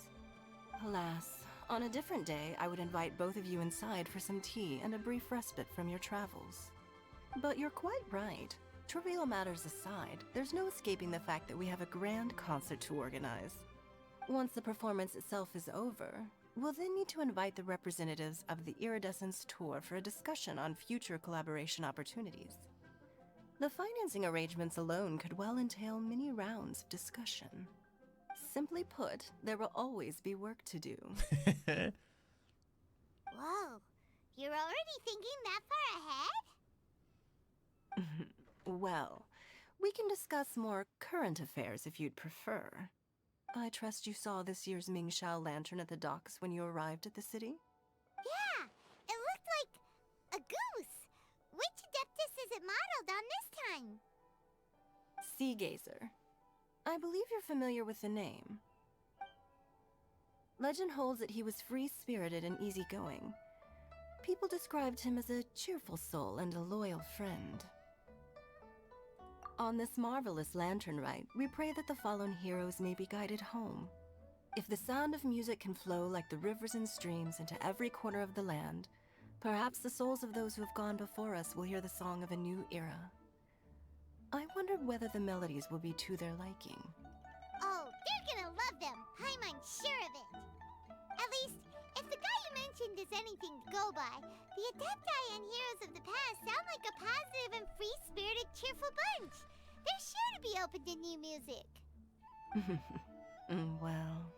Alas, on a different day, I would invite both of you inside for some tea and a brief respite from your travels. But you're quite right. Trivial matters aside, there's no escaping the fact that we have a grand concert to organize. Once the performance itself is over, we'll then need to invite the representatives of the Iridescence Tour for a discussion on future collaboration opportunities. The financing arrangements alone could well entail many rounds of discussion. Simply put, there will always be work to do. Whoa, you're already thinking that far ahead? Well, we can discuss more current affairs if you'd prefer. I trust you saw this year's Mingxiao lantern at the docks when you arrived at the city? Yeah, it looked like a goose. Which Adeptus is it modeled on this time? Sea Gazer. I believe you're familiar with the name. Legend holds that he was free-spirited and easygoing. People described him as a cheerful soul and a loyal friend. On this marvelous lantern rite, we pray that the fallen heroes may be guided home. If the sound of music can flow like the rivers and streams into every corner of the land, perhaps the souls of those who have gone before us will hear the song of a new era. I wondered whether the melodies will be to their liking. Oh, they're gonna love them. I'm unsure of it. At least, if the guy you mentioned is anything to go by, the Adepti and heroes of the past sound like a positive and free-spirited, cheerful bunch. They're sure to be open to new music. Well,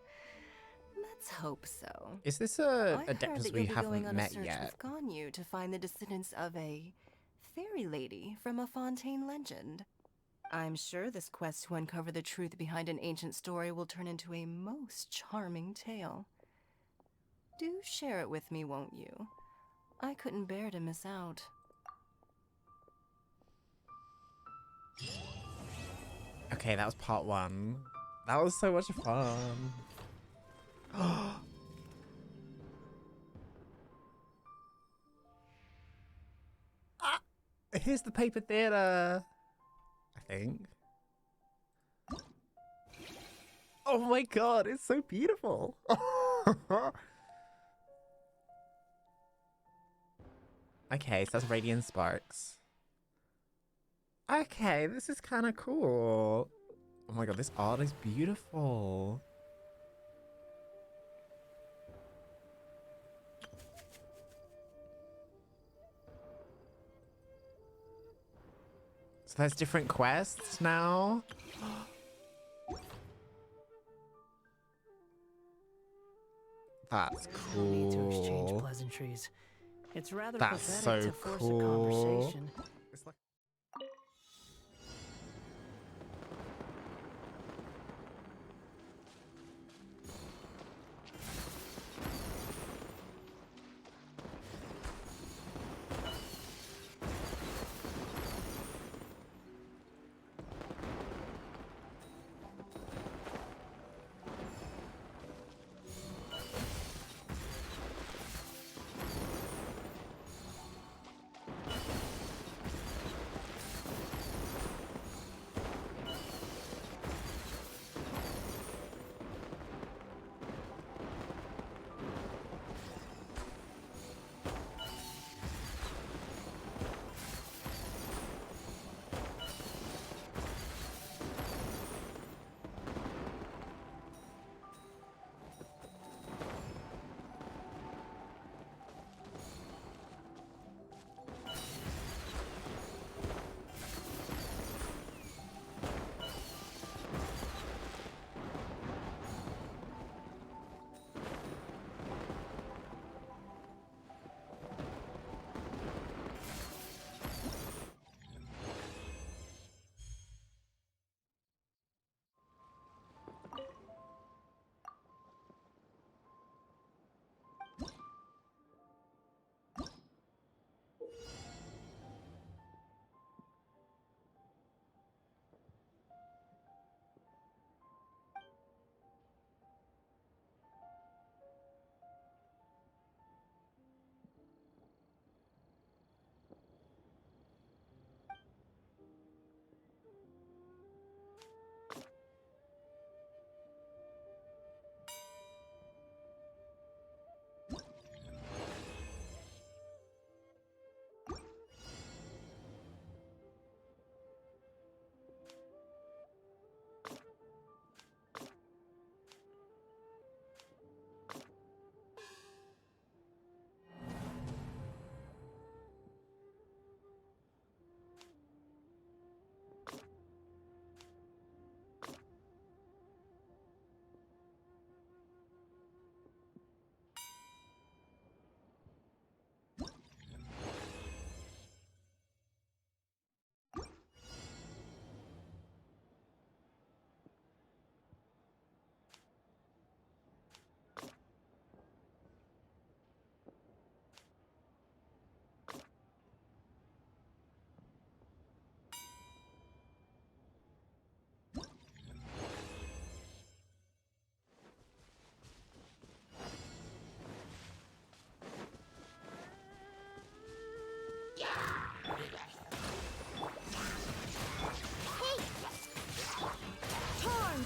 let's hope so. Is this I heard Adeptus that we you'll be going haven't on met a search yet? with Ganyu to find the descendants of a fairy lady from a Fontaine legend. I'm sure this quest to uncover the truth behind an ancient story will turn into a most charming tale. Do share it with me, won't you? I couldn't bear to miss out. Okay, that was part 1. That was so much fun. Here's the paper theater. I think. Oh my god, it's so beautiful. Okay, so that's Radiant Sparks. Okay, this is kind of cool. Oh my god, this art is beautiful. So there's different quests now? That's No need to exchange cool. pleasantries. It's rather That's pathetic so to force cool. a conversation. It's like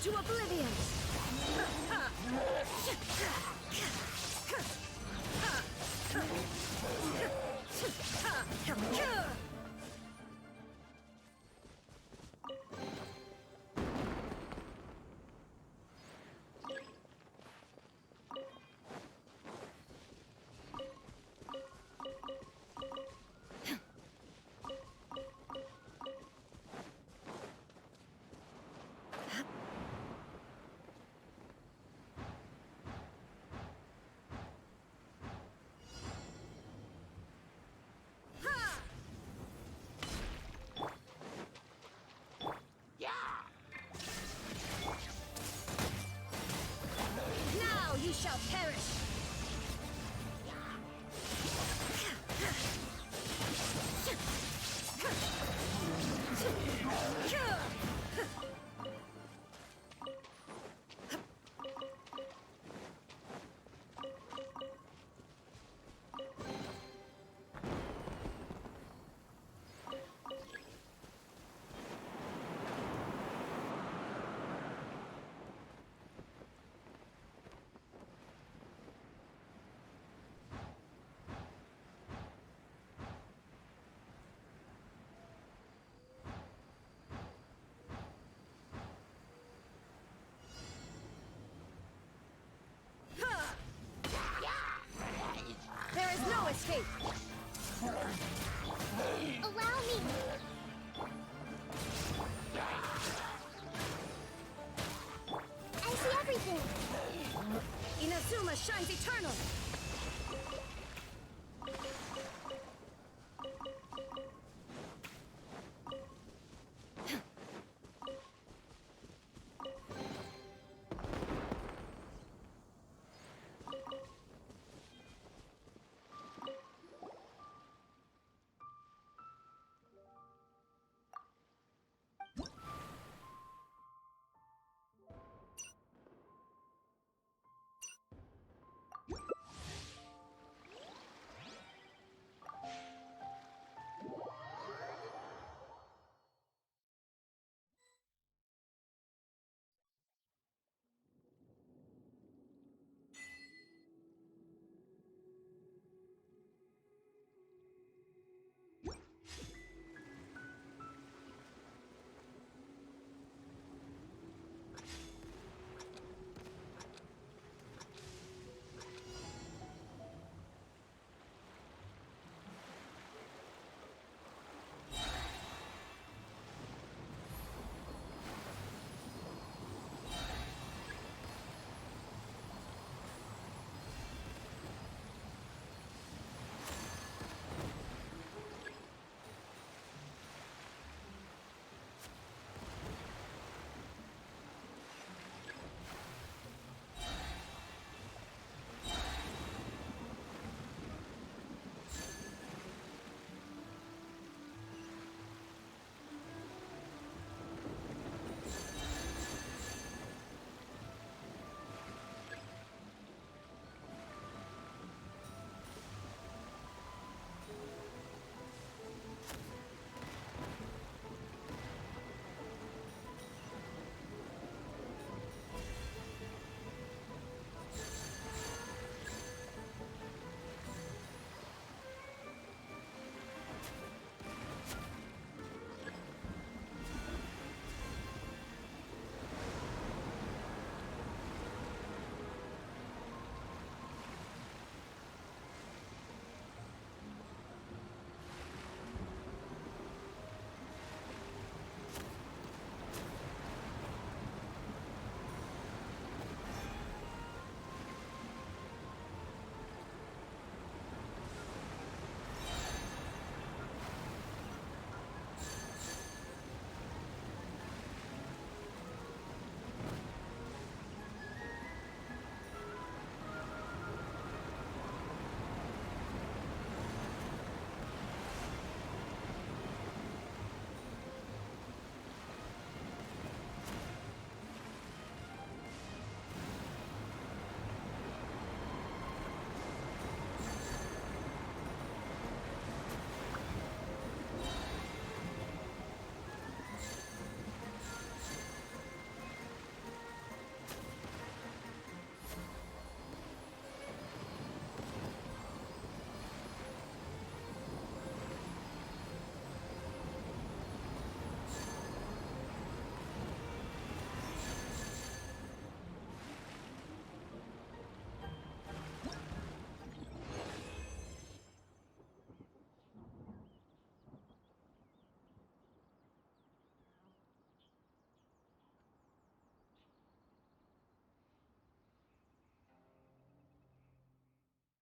into oblivion! Now you shall perish! There is no escape! Allow me! I see everything! Inazuma shines eternal!